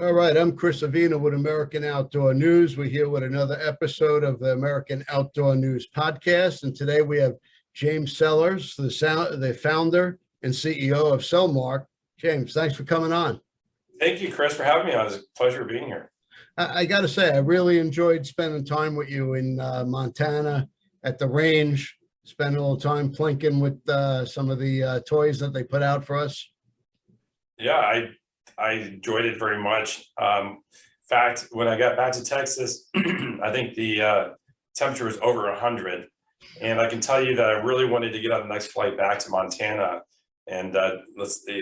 All right, I'm Chris Avina with American Outdoor News. We're here with another episode of the American Outdoor News podcast, and today we have James Sellers, the founder and CEO of Cellmark. James, thanks for coming on. Thank you, Chris, for having me on. It's a pleasure being here. I got to say, I really enjoyed spending time with you in Montana at the range, spending a little time plinking with some of the toys that they put out for us. Yeah, I enjoyed it very much. In fact, when I got back to Texas, I think the temperature was over 100. And I can tell you that I really wanted to get on the next flight back to Montana. And I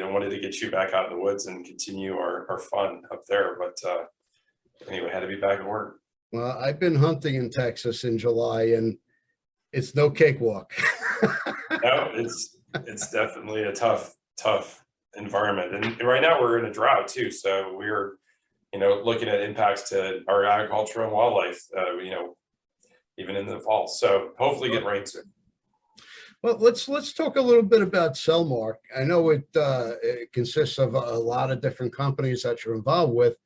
wanted to get you back out in the woods and continue our fun up there. But anyway, had to be back at work. Well, I've been hunting in Texas in July, and it's no cakewalk. No, it's definitely a tough environment. And right now we're in a drought too. So we're, looking at impacts to our agriculture and wildlife, even in the fall. So hopefully get rain soon. Well, let's talk a little bit about Cellmark. I know it consists of a lot of different companies that you're involved with.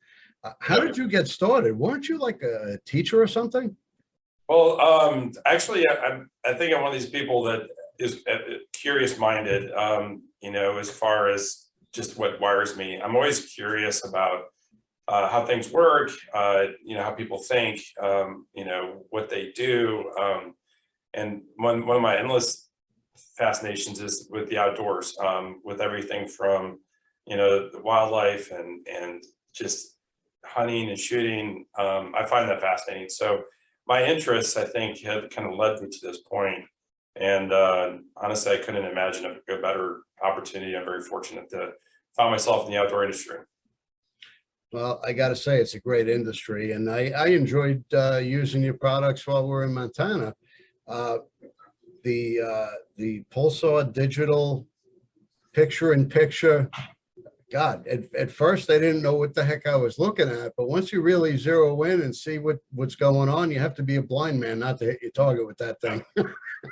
How did you get started? Weren't you like a teacher or something? Well, actually, I think I'm one of these people that is curious-minded. As far as just what wires me, I'm always curious about how things work. How people think. What they do. And one of my endless fascinations is with the outdoors, with everything from the wildlife and just hunting and shooting. I find that fascinating. So my interests, I think, had kind of led me to this point. And honestly, I couldn't imagine a better opportunity. I'm very fortunate to find myself in the outdoor industry. Well, I got to say, it's a great industry, and I enjoyed using your products while we're in Montana. The Pulsar digital picture-in-picture. God, at first I didn't know what the heck I was looking at, but once you really zero in and see what's going on, you have to be a blind man not to hit your target with that thing.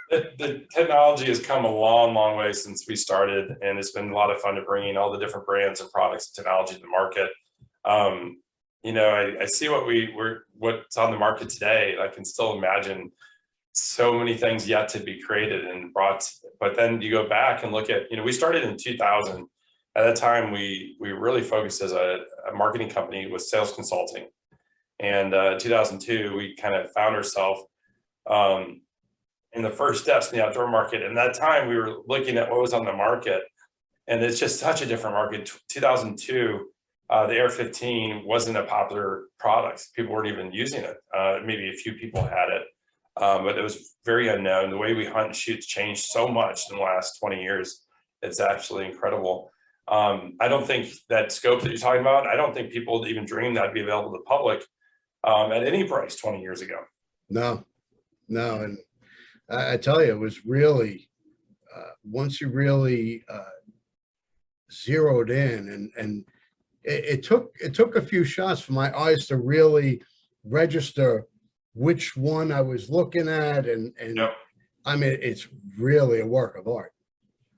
The technology has come a long way since we started, and it's been a lot of fun to bring in all the different brands and products and technology to the market. I see what's on the market today. I can still imagine so many things yet to be created and brought, but then you go back and look at, we started in 2000. At that time, we really focused as a marketing company with sales consulting. And 2002, we kind of found ourselves in the first steps in the outdoor market. And at that time, we were looking at what was on the market. And it's just such a different market. 2002, the AR-15 wasn't a popular product. People weren't even using it. Maybe a few people had it. But it was very unknown. The way we hunt and shoot changed so much in the last 20 years. It's actually incredible. I don't think that scope that you're talking about, I don't think people even dreamed that'd be available to the public at any price 20 years ago. No. And I tell you, it was really, once you really zeroed in and it took a few shots for my eyes to really register which one I was looking at. And Yep. I mean, it's really a work of art.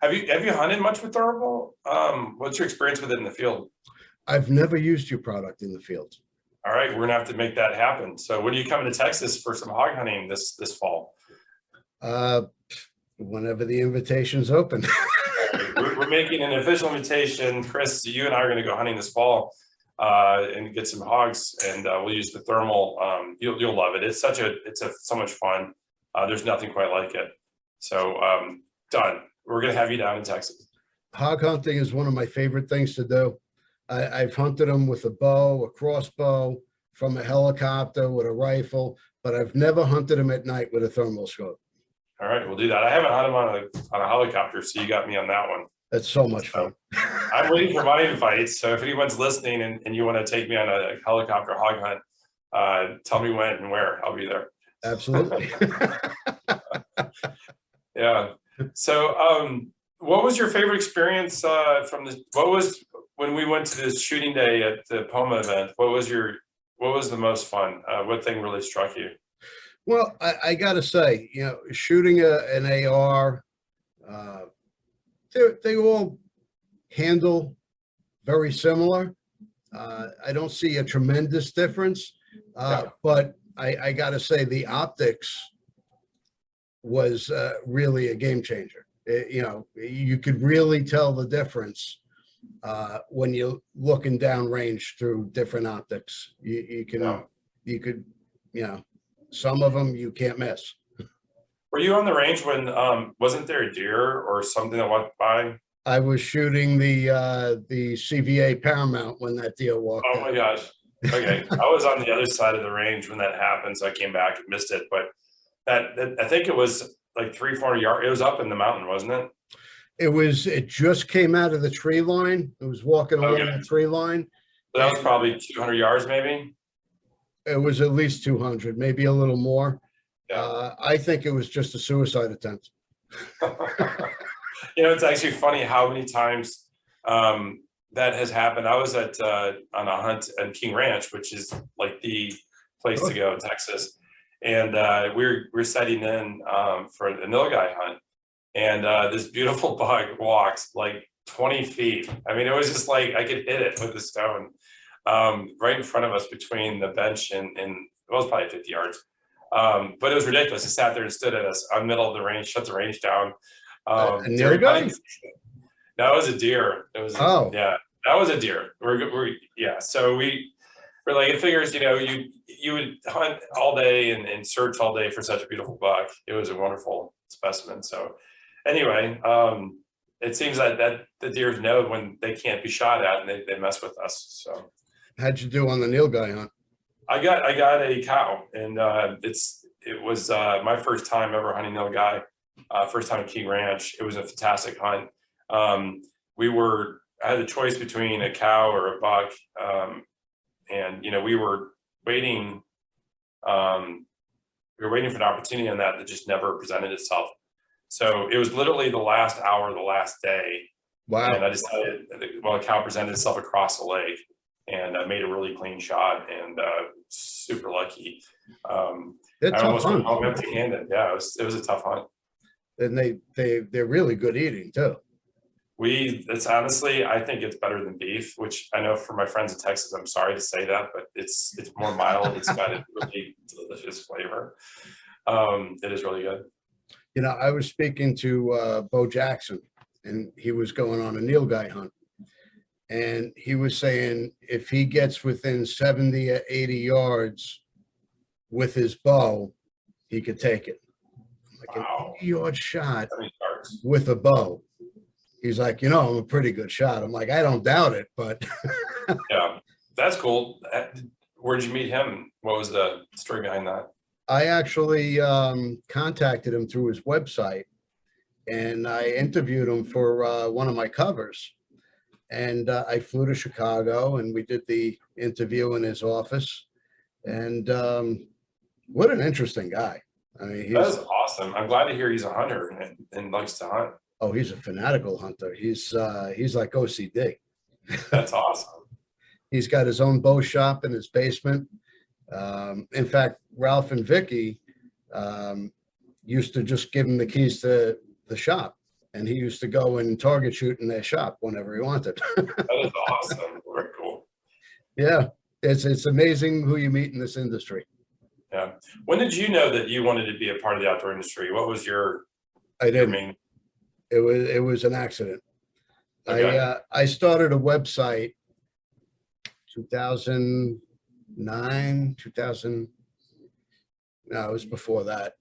Have you hunted much with thermal? What's your experience with it in the field? I've never used your product in the field. All right, we're gonna have to make that happen. So when are you coming to Texas for some hog hunting this fall? Whenever the invitation's open. We're making an official invitation. Chris, you and I are gonna go hunting this fall and get some hogs, and we'll use the thermal. You'll love it. It's so much fun. There's nothing quite like it. So done. We're going to have you down in Texas. Hog hunting is one of my favorite things to do. I've hunted them with a bow, a crossbow, from a helicopter, with a rifle, but I've never hunted them at night with a thermal scope. All right, we'll do that. I haven't hunted them on a helicopter, so you got me on that one. That's so much fun. I'm waiting for my invites, so if anyone's listening and you want to take me on a helicopter hog hunt, tell me when and where. I'll be there. Absolutely. Yeah. So, what was your favorite experience when we went to this shooting day at the POMA event? What was the most fun? What thing really struck you? Well, I got to say, shooting an AR, they all handle very similar. I don't see a tremendous difference, Yeah. but I got to say the optics was really a game changer. You could really tell the difference when you're looking downrange through different optics. Yeah. You could, some of them you can't miss. Were you on the range when wasn't there a deer or something that walked by? I was shooting the CVA Paramount when that deal walked Oh in. my gosh. Okay. I was on the other side of the range when that happened, so I came back and missed it. But that I think it was like 300-400 yards. It was up in the mountain, wasn't it? It just came out of the tree line. It was walking along Okay. the tree line. So that was probably 200 yards, maybe. It was at least 200, maybe a little more. Yeah. I think it was just a suicide attempt. It's actually funny how many times that has happened. I was on a hunt at King Ranch, which is like the place to go in Texas, and we're setting in for the nilgai hunt, and this beautiful buck walks like 20 feet. I mean, it was just like I could hit it with a stone right in front of us between the bench and it was probably 50 yards. But it was ridiculous. He sat there and stood at us on the middle of the range, shut the range down. A nilgai? That was a deer. It was yeah, that was a deer. Yeah. So we're like, it figures, you would hunt all day and search all day for such a beautiful buck. It was a wonderful specimen. So anyway, it seems that the deers know when they can't be shot at and they mess with us. So how'd you do on the nilgai hunt? I got a cow, and it was my first time ever hunting nilgai. First time at King Ranch. It was a fantastic hunt. I had a choice between a cow or a buck, and we were waiting. We were waiting for an opportunity on that just never presented itself. So it was literally the last hour of the last day. Wow. And I decided, well, a cow presented itself across the lake, and I made a really clean shot, and super lucky. I almost went home empty-handed. Yeah, it was a tough hunt. And they're really good eating too. It's honestly, I think it's better than beef, which I know for my friends in Texas, I'm sorry to say that, but it's more mild. It's got a really delicious flavor. It is really good. I was speaking to Bo Jackson, and he was going on a nilgai hunt. And he was saying if he gets within 70 or 80 yards with his bow, he could take it. Like Wow. an 80-yard shot with a bow. He's like, I'm a pretty good shot. I'm like, I don't doubt it, but yeah, that's cool. Where did you meet him? What was the story behind that? I actually contacted him through his website, and I interviewed him for one of my covers. And I flew to Chicago, and we did the interview in his office. And what an interesting guy. I mean, that is awesome. I'm glad to hear he's a hunter and likes to hunt. Oh, he's a fanatical hunter. He's like OCD. That's awesome. He's got his own bow shop in his basement. In fact, Ralph and Vicky used to just give him the keys to the shop, and he used to go and target shoot in their shop whenever he wanted. That is awesome. Very cool. Yeah, it's amazing who you meet in this industry. Yeah. When did you know that you wanted to be a part of the outdoor industry? What was your? I didn't. It was an accident. Okay. I started a website 2009, 2000. No, it was before that.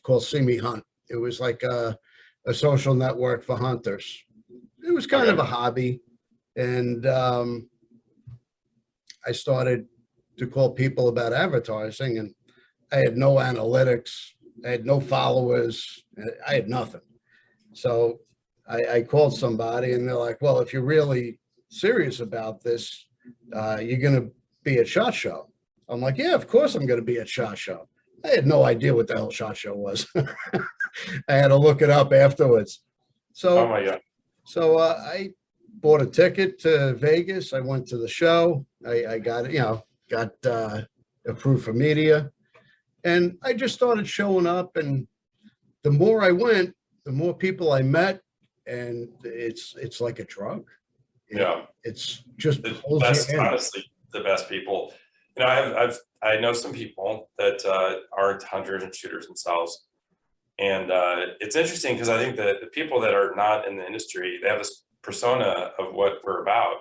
Called See Me Hunt. It was like a social network for hunters. It was kind of a hobby, and I started to call people about advertising, and I had no analytics. I had no followers. I had nothing. So I called somebody, and they're like, well, if you're really serious about this, you're going to be at SHOT Show. I'm like, yeah, of course I'm going to be at SHOT Show. I had no idea what the hell SHOT Show was. I had to look it up afterwards. So, oh my God. So I bought a ticket to Vegas. I went to the show. I got, got approved for media, and I just started showing up. And the more I went, the more people I met, and it's like a drug. Yeah. It's just The pulls you best, in. honestly, the best people. I know some people that aren't hunters and shooters themselves, and it's interesting because I think that the people that are not in the industry, they have this persona of what we're about.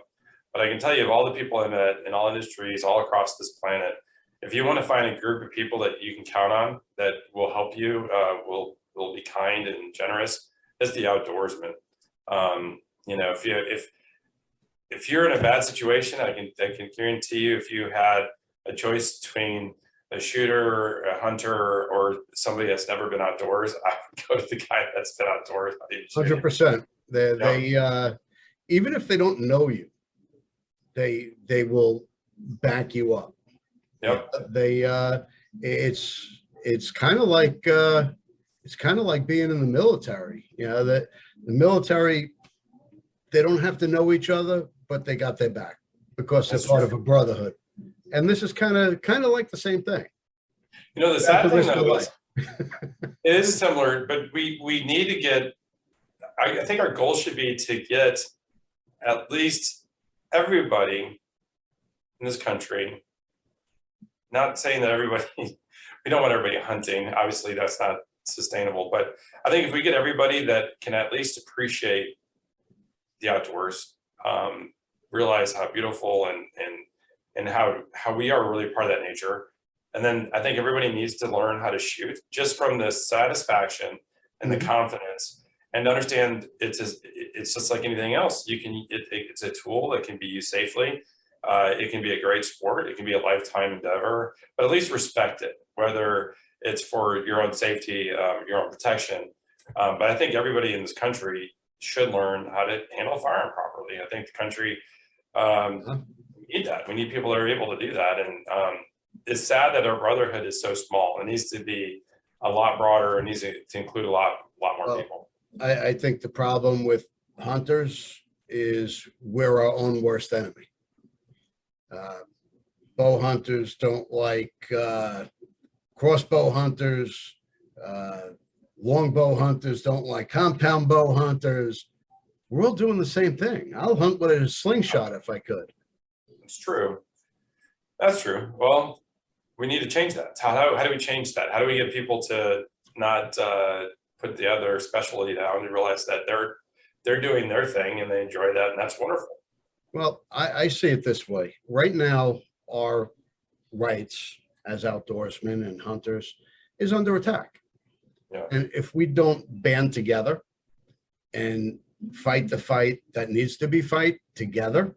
But I can tell you, of all the people I met in all industries all across this planet, if you want to find a group of people that you can count on that will help you, will be kind and generous, it's the outdoorsman. If you're in a bad situation, I can guarantee you, if you had a choice between a shooter, a hunter, or somebody that's never been outdoors, I would go to the guy that's been outdoors. 100%. They, Yeah. even if they don't know you, they will back you up. Yep. It's kind of like being in the military. That the military, they don't have to know each other, but they got their back because they're That's part true. of a brotherhood. And this is kind of like the same thing. The sad thing risk of though life. is it is similar, but we need to get. I think our goal should be to get at least everybody in this country. Not saying that everybody, we don't want everybody hunting. Obviously, that's not sustainable. But I think if we get everybody that can at least appreciate the outdoors, realize how beautiful and how we are really part of that nature, and then I think everybody needs to learn how to shoot just from the satisfaction and the confidence, and understand it's just like anything else. It's a tool that can be used safely. It can be a great sport. It can be a lifetime endeavor, but at least respect it, whether it's for your own safety, your own protection. But I think everybody in this country should learn how to handle a firearm properly. I think the country, we need that. We need people that are able to do that. And it's sad that our brotherhood is so small. It needs to be a lot broader. It needs to include a lot more people. I think the problem with hunters is we're our own worst enemy. Bow hunters don't like crossbow hunters. Longbow hunters don't like compound bow hunters. We're all doing the same thing. I'll hunt with a slingshot if I could. It's true. That's true. Well, we need to change that. How do we change that? How do we get people to not put the other specialty down and realize that they're doing their thing and they enjoy that, and that's wonderful. Well, I see it this way. Right now, our rights as outdoorsmen and hunters is under attack. Yeah. And if we don't band together and fight the fight that needs to be fight together,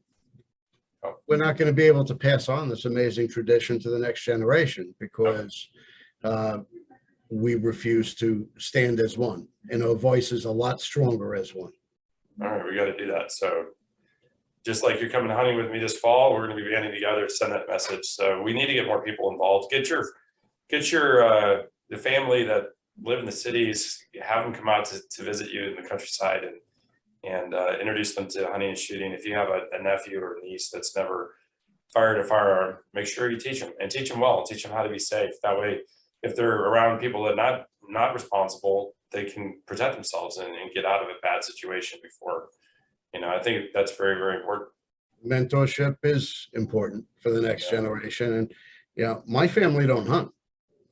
we're not going to be able to pass on this amazing tradition to the next generation because we refuse to stand as one, and our voice is a lot stronger as one. All right, we got to do that. So just like you're coming hunting with me this fall, we're going to be banding together to send that message. So we need to get more people involved. Get your the family that live in the cities, have them come out to visit you in the countryside and introduce them to hunting and shooting. If you have a nephew or a niece that's never fired a firearm, make sure you teach them and teach them well. Teach them how to be safe. That way, if they're around people that are not responsible, they can protect themselves and get out of a bad situation before. I think that's very, very important. Mentorship is important for the next generation. And, my family don't hunt.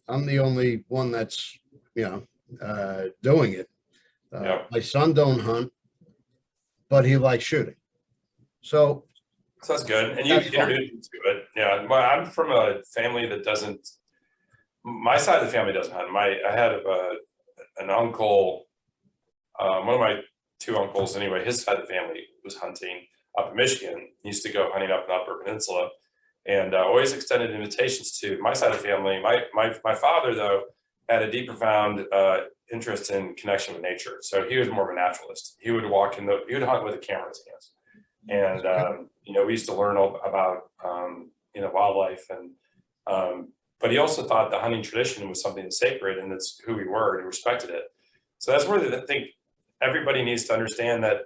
I'm the only one that's, doing it. My son don't hunt, but he likes shooting. So that's good. And you introduced me to it. Yeah. I'm from a family that doesn't, my side of the family doesn't hunt. I had an uncle, one of my two uncles anyway, his side of the family was hunting up in Michigan. He used to go hunting up in the Upper Peninsula, and always extended invitations to my side of the family. My father, though, had a deep, profound interest in connection with nature. So he was more of a naturalist. He would he would hunt with a camera in his hands. And, we used to learn about, wildlife. But he also thought the hunting tradition was something sacred, and that's who we were, and he respected it. So that's where I think everybody needs to understand that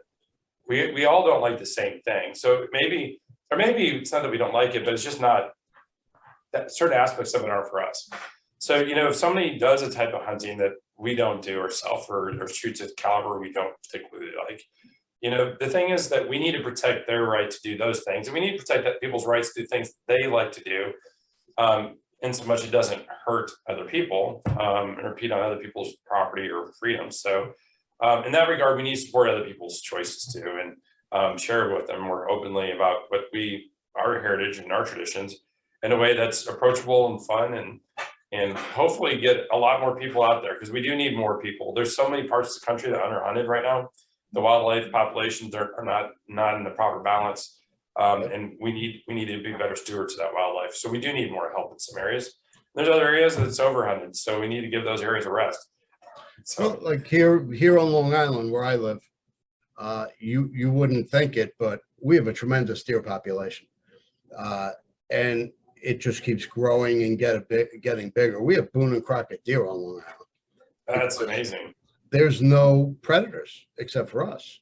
we all don't like the same thing. So maybe it's not that we don't like it, but it's just not that certain aspects of it aren't for us. So, if somebody does a type of hunting that we don't do ourselves or shoots a caliber we don't particularly like, the thing is that we need to protect their right to do those things, and we need to protect that people's rights to do things they like to do, in so much it doesn't hurt other people, and impede on other people's property or freedom. So in that regard, we need to support other people's choices too, and share with them more openly about our heritage and our traditions in a way that's approachable and fun, and hopefully get a lot more people out there, because we do need more people. There's so many parts of the country that are underhunted right now. The wildlife populations are not in the proper balance, and we need to be better stewards of that wildlife. So we do need more help in some areas. There's other areas that it's overhunted, so we need to give those areas a rest. So, Well, like here on Long Island where I live, you wouldn't think it, but we have a tremendous deer population, and it just keeps growing and getting bigger. We have Boone and Crockett deer on Long Island. that's amazing. There's no predators except for us.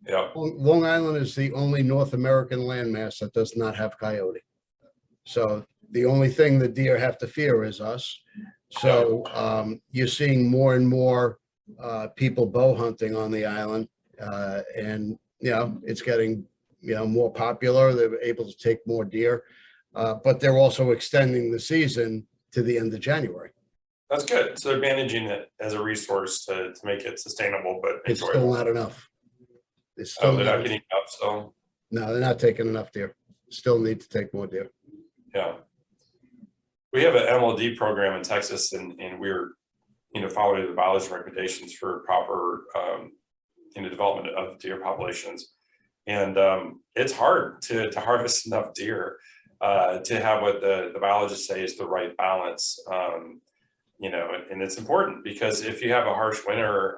Yeah. Long Island is the only North American landmass that does not have coyote. So the only thing the deer have to fear is us. So you're seeing more and more people bow hunting on the island, and it's getting more popular. They're able to take more deer, but they're also extending the season to the end of January. That's good. So they're managing it as a resource to make it sustainable, but It's enjoyable. still not enough. It's still They're not, not getting up. So no, they're not taking enough deer. Still need to take more deer. yeah, we have an MLD program in Texas, and we're following the biology recommendations for proper development of deer populations, and it's hard to harvest enough deer to have what the biologists say is the right balance. And it's important, because if you have a harsh winter,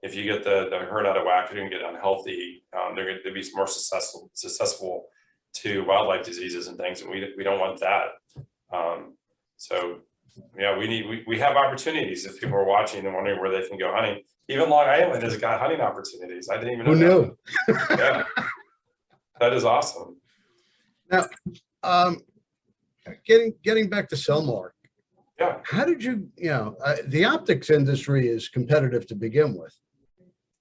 if you get the herd out of whack, you're going to get unhealthy. They're going to be more susceptible to wildlife diseases and things, and we don't want that. So yeah, we have opportunities. If people are watching and wondering where they can go hunting, even Long Island has got hunting opportunities. I didn't even know. Who knew? Yeah, that is awesome. Now, getting back to Cellmark. Yeah. How did the optics industry is competitive to begin with.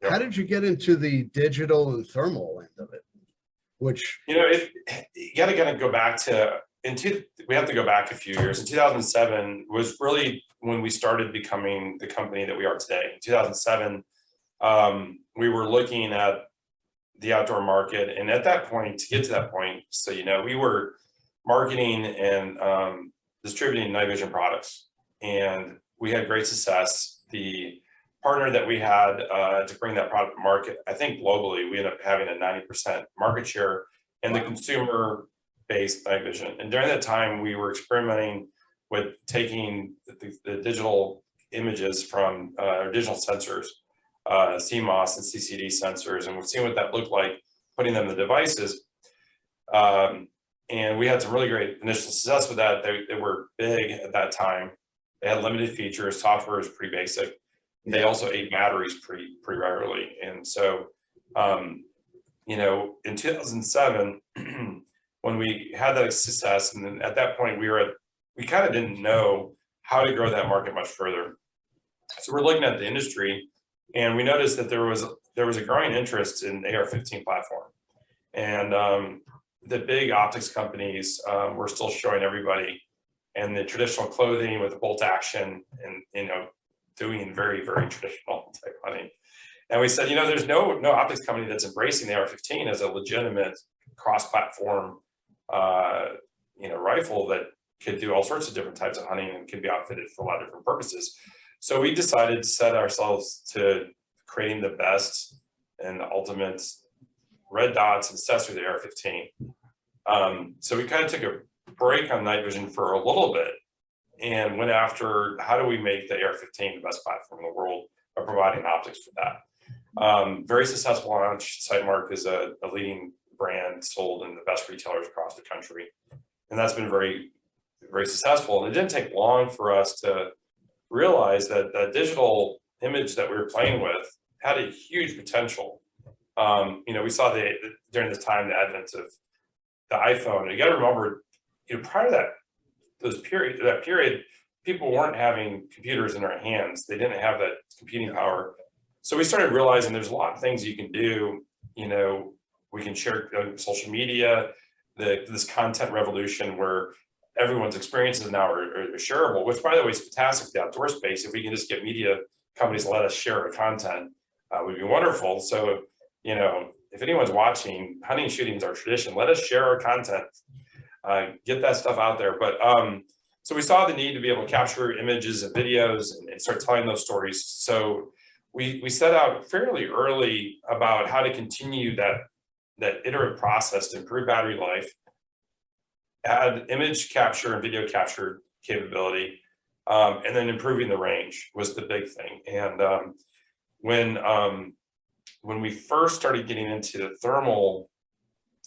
Yeah. How did you get into the digital and thermal end of it? Which, you got to kind of go back to, we have to go back a few years. In 2007 was really when we started becoming the company that we are today. In 2007, we were looking at the outdoor market. And at that point, to get to that point, so, we were marketing and distributing night vision products, and we had great success. The partner that we had to bring that product to market, I think globally, we ended up having a 90% market share in the consumer-based night vision. And during that time, we were experimenting with taking the digital images from digital sensors, CMOS and CCD sensors, and we've seen what that looked like, putting them in the devices. And we had some really great initial success with that. They were big at that time. They had limited features. Software was pretty basic. They also ate batteries pretty regularly. And so, in 2007, when we had that success, and then at that point we kind of didn't know how to grow that market much further. So we're looking at the industry, and we noticed that there was a growing interest in the AR-15 platform, and the big optics companies were still showing everybody, and the traditional clothing with the bolt action, and doing very, very traditional type hunting. And we said, there's no optics company that's embracing the AR-15 as a legitimate cross-platform rifle that could do all sorts of different types of hunting and can be outfitted for a lot of different purposes. So we decided to set ourselves to creating the best and the ultimate red dots and accessory to the AR-15. So we kind of took a break on night vision for a little bit and went after how do we make the AR-15 the best platform in the world by providing optics for that. Very successful launch. Sightmark is a leading brand sold in the best retailers across the country. And that's been very, very successful. And it didn't take long for us to realize that the digital image that we were playing with had a huge potential. We saw during this time, the advent of the iPhone. And you got to remember, prior to that period, people weren't having computers in their hands. They didn't have that computing power. So we started realizing there's a lot of things you can do. You know, we can share social media, this content revolution where everyone's experiences now are shareable, which by the way is fantastic for the outdoor space. If we can just get media companies to let us share our content, would be wonderful. So, you know, if anyone's watching, hunting and shooting is our tradition. Let us share our content, get that stuff out there. But so we saw the need to be able to capture images and videos and start telling those stories. So we set out fairly early about how to continue that iterative process to improve battery life, add image capture and video capture capability, and then improving the range was the big thing. And when we first started getting into the thermal,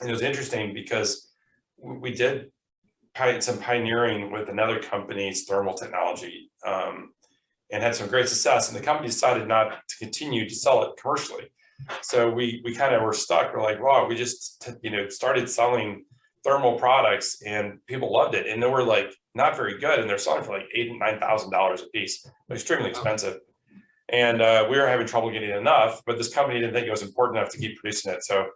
it was interesting because we did some pioneering with another company's thermal technology, and had some great success. And the company decided not to continue to sell it commercially. So we kind of were stuck. We're like, wow, we just started selling thermal products and people loved it. And they were like not very good, and they're selling for like $8,000 and $9,000 a piece, extremely expensive. And we were having trouble getting enough, but this company didn't think it was important enough to keep producing it. So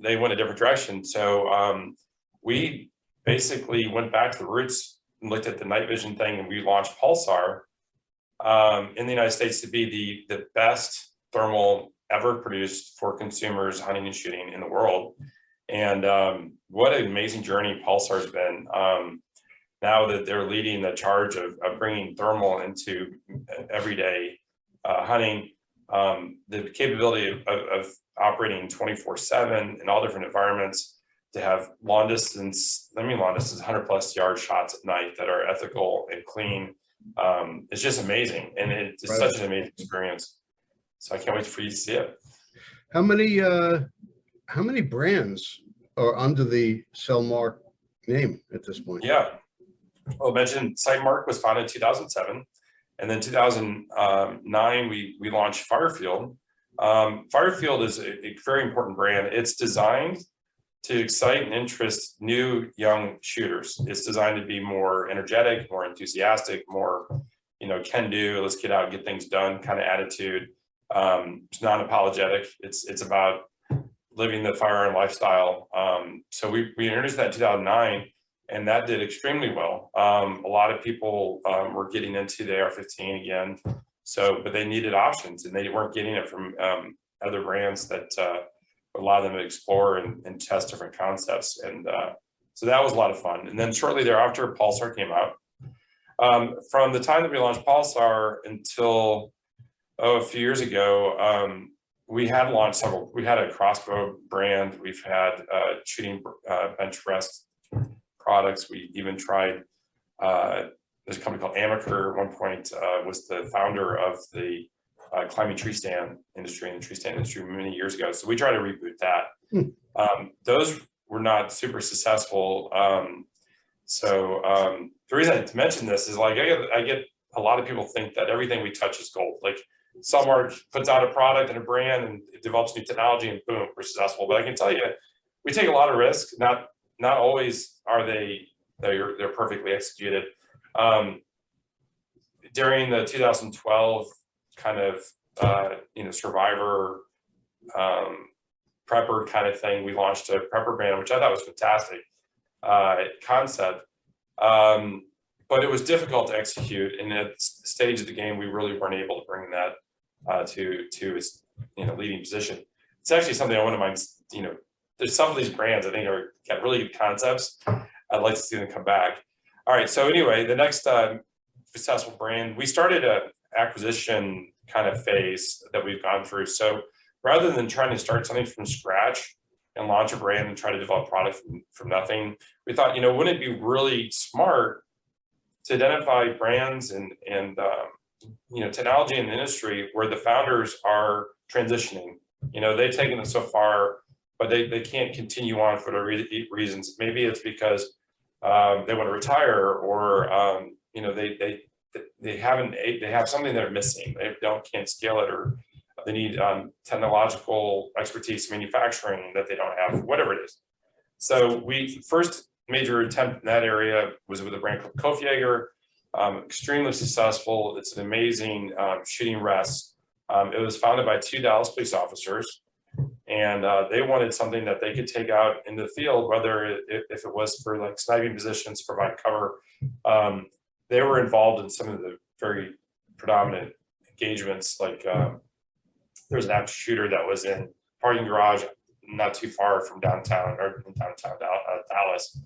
they went a different direction. So we basically went back to the roots and looked at the night vision thing, and we launched Pulsar in the United States to be the best thermal ever produced for consumers hunting and shooting in the world. And what an amazing journey Pulsar's been. Now that they're leading the charge of bringing thermal into everyday hunting, the capability of operating 24/7 in all different environments, to have long distance 100 plus yard shots at night that are ethical and clean. It's just amazing. And it's Right. such an amazing experience. So I can't wait for you to see it. How many brands are under the Cellmark name at this point? Yeah. Well, I mentioned Sightmark was founded in 2007. And then 2009, we launched Firefield. Firefield is a very important brand. It's designed to excite and interest new young shooters. It's designed to be more energetic, more enthusiastic, more, can do, let's get out and get things done kind of attitude. It's non-apologetic. It's about living the firearm lifestyle. So we introduced that in 2009, and that did extremely well. A lot of people were getting into the AR-15 again. So, but they needed options, and they weren't getting it from other brands that allow them to explore and test different concepts. And so that was a lot of fun. And then shortly thereafter, Pulsar came out. From the time that we launched Pulsar until a few years ago, we had launched several. We had a crossbow brand. We've had shooting bench rest products. We even tried, there's a company called Amaker at one point, was the founder of the climbing tree stand industry and the tree stand industry many years ago. So we tried to reboot that. Those were not super successful. So the reason I mention this is like, I get a lot of people think that everything we touch is gold. Like Cellmark puts out a product and a brand and it develops new technology and boom, we're successful. But I can tell you, we take a lot of risk. Not always are they're perfectly executed. During the 2012 kind of survivor prepper kind of thing, we launched a prepper brand, which I thought was fantastic concept. But it was difficult to execute, and at the stage of the game, we really weren't able to bring that to its leading position. It's actually something I wouldn't mind. There's some of these brands I think got really good concepts. I'd like to see them come back. All right. So anyway, the next successful brand, we started a acquisition kind of phase that we've gone through. So rather than trying to start something from scratch and launch a brand and try to develop product from nothing, we thought, wouldn't it be really smart to identify brands and technology in the industry where the founders are transitioning. They've taken it so far, but they can't continue on for the reasons. Maybe it's because they want to retire, or they have something they're missing. They can't scale it, or they need technological expertise, manufacturing that they don't have, whatever it is. So we first major attempt in that area was with a brand called Kofjäger. Extremely successful. It's an amazing shooting rest It was founded by 2 Dallas police officers, and they wanted something that they could take out in the field, whether if it was for like sniping positions, provide cover. They were involved in some of the very predominant engagements, like there was an active shooter that was in parking garage not too far from downtown Dallas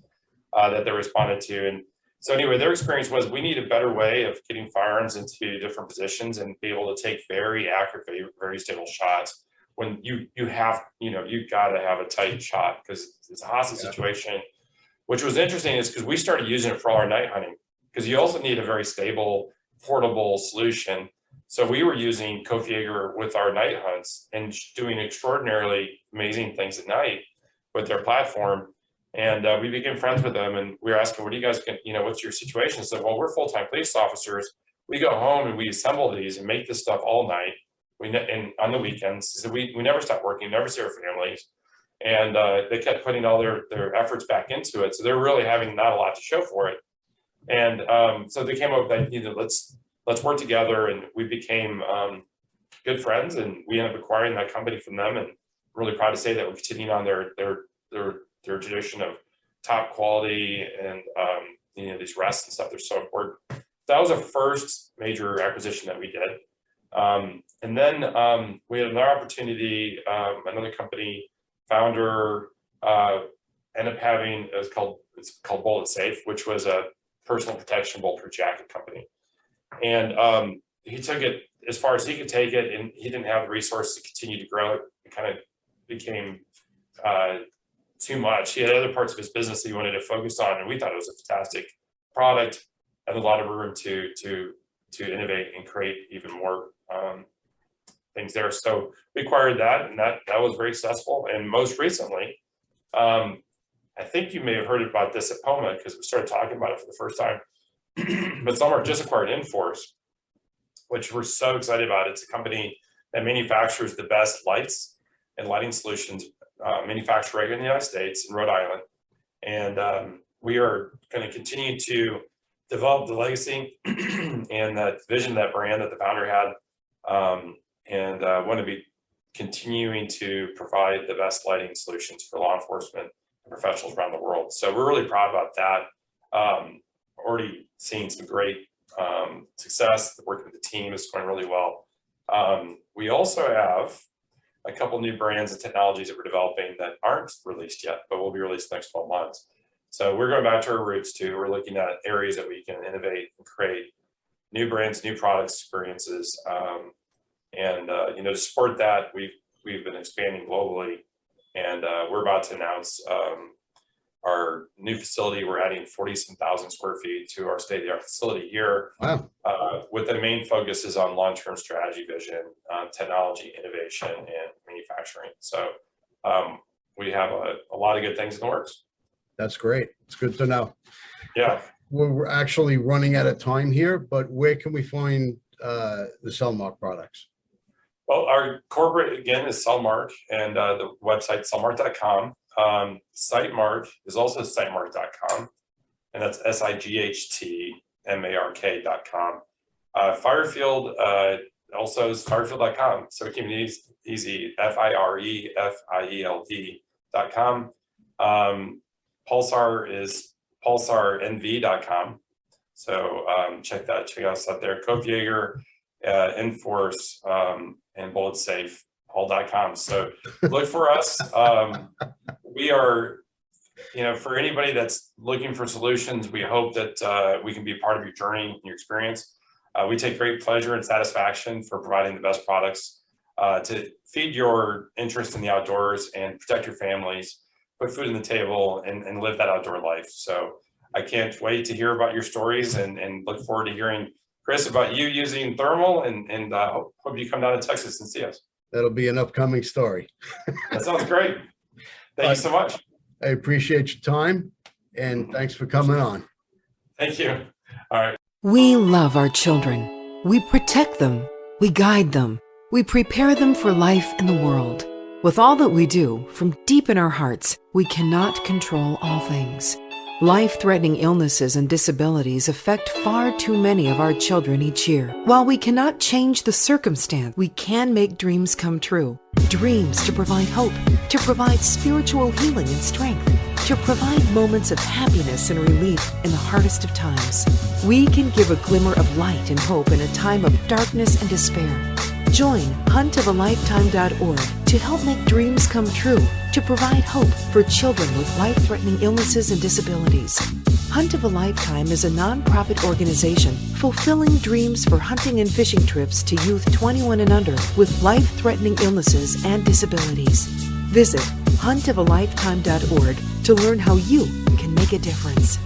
that they responded to. And so anyway, their experience was we need a better way of getting firearms into different positions and be able to take very accurate, very stable shots when you got to have a tight shot because it's a hostage situation. Which was interesting is because we started using it for all our night hunting because you also need a very stable, portable solution. So we were using Kofi Jaeger with our night hunts and doing extraordinarily amazing things at night with their platform. And we became friends with them, and we were asking, "What do you guys, what's your situation?" So, well, we're full-time police officers. We go home and we assemble these and make this stuff all night. And on the weekends, so we never stop working, never see our families. And they kept putting all their efforts back into it. So they're really having not a lot to show for it. And so they came up with the idea that let's work together, and we became good friends, and we ended up acquiring that company from them. And really proud to say that we're continuing on their tradition of top quality and these rests and stuff. They're so important. That was the first major acquisition that we did. And then we had another opportunity, another company founder ended up having, it's called Bullet Safe, which was a personal protection bulletproof jacket company. And he took it as far as he could take it, and he didn't have the resources to continue to grow it. It kind of became too much. He had other parts of his business that he wanted to focus on, and we thought it was a fantastic product and a lot of room to innovate and create even more things there. So we acquired that, and that was very successful. And most recently, I think you may have heard about this at POMA because we started talking about it for the first time. But Cellmark just acquired Inforce, which we're so excited about. It's a company that manufactures the best lights and lighting solutions manufactured right here in the United States in Rhode Island. And we are going to continue to develop the legacy and that vision, that brand that the founder had, and want to be continuing to provide the best lighting solutions for law enforcement and professionals around the world. So we're really proud about that. Already seeing some great success. Working with the team is going really well. We also have a couple new brands and technologies that we're developing that aren't released yet, but will be released in the next 12 months. So we're going back to our roots too. We're looking at areas that we can innovate and create new brands, new products, experiences, and to support that, we've been expanding globally, and we're about to announce our new facility. We're adding 40,000 square feet to our state-of-the-art facility here. Wow. With the main focus is on long-term strategy, vision, technology, innovation, and manufacturing. So we have a lot of good things in the works. That's great. It's good to know. Yeah. We're actually running out of time here, but where can we find the Cellmark products? Well, our corporate, again, is Cellmark, and the website cellmark.com. Sightmark is also sightmark.com, and that's SIGHTMARK.com. Firefield also is firefield.com, so it can be easy, FIREFIELD.com. Pulsar is pulsarnv.com, so check us out there. Kofi Jaeger, Inforce, and Bullet Safe, all.com. So look for us. We are, for anybody that's looking for solutions, we hope that we can be part of your journey and your experience. We take great pleasure and satisfaction for providing the best products to feed your interest in the outdoors and protect your families, put food on the table, and live that outdoor life. So I can't wait to hear about your stories and look forward to hearing, Chris, about you using thermal, and hope you come down to Texas and see us. That'll be an upcoming story. That sounds great. Thank you so much. I appreciate your time, and thanks for coming on. Thank you. All right. We love our children. We protect them. We guide them. We prepare them for life in the world. With all that we do, from deep in our hearts, we cannot control all things. Life-threatening illnesses and disabilities affect far too many of our children each year. While we cannot change the circumstance, we can make dreams come true. Dreams to provide hope, to provide spiritual healing and strength, to provide moments of happiness and relief in the hardest of times. We can give a glimmer of light and hope in a time of darkness and despair. Join huntofalifetime.org to help make dreams come true, to provide hope for children with life-threatening illnesses and disabilities. Hunt of a Lifetime is a non-profit organization fulfilling dreams for hunting and fishing trips to youth 21 and under with life-threatening illnesses and disabilities. Visit huntofalifetime.org to learn how you can make a difference.